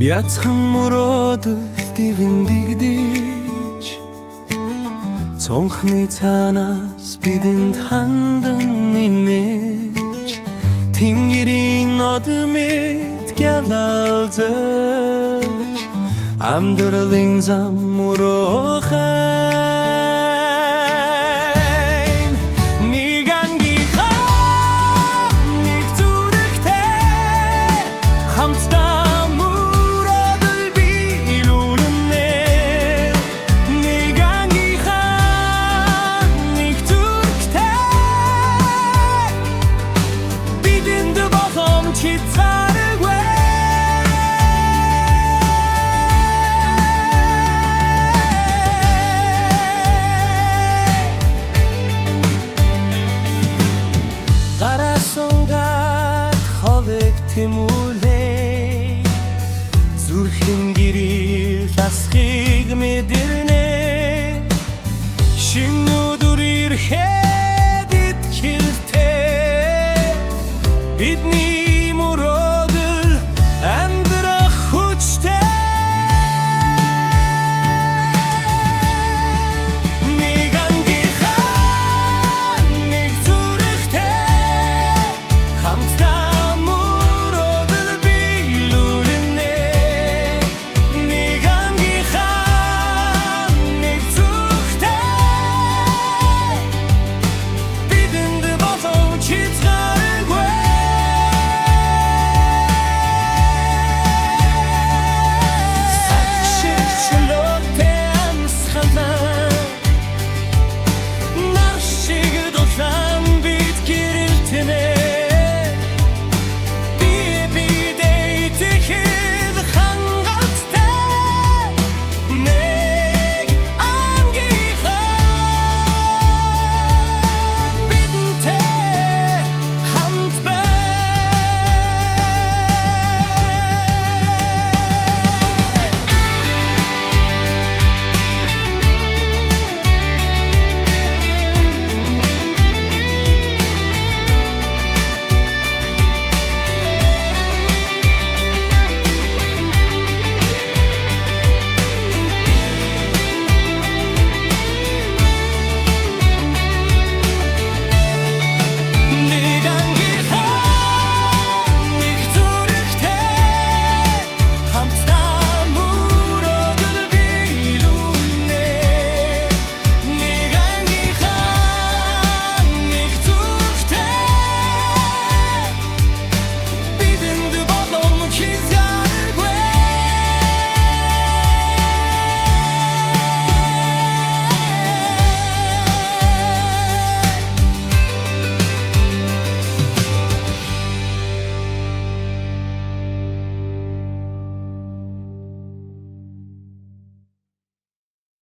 Яцхан муродов дивэндэгдэж цонхны цаанаас бидэнд хандан нэмэж тэнгэрийн одмэд гялалзаж амьдралын зам мурохайн нэг ангийнхаа нэг зүрхтэй хамтдаа муродол биелүүлнэ нэг ангийнхаа нэг зүрхтэй бидэнд боломж хязгааргүй Гарасонгад ховэг тэмүүлээ зүрхэн гэрэл асхийг мэдэрнэ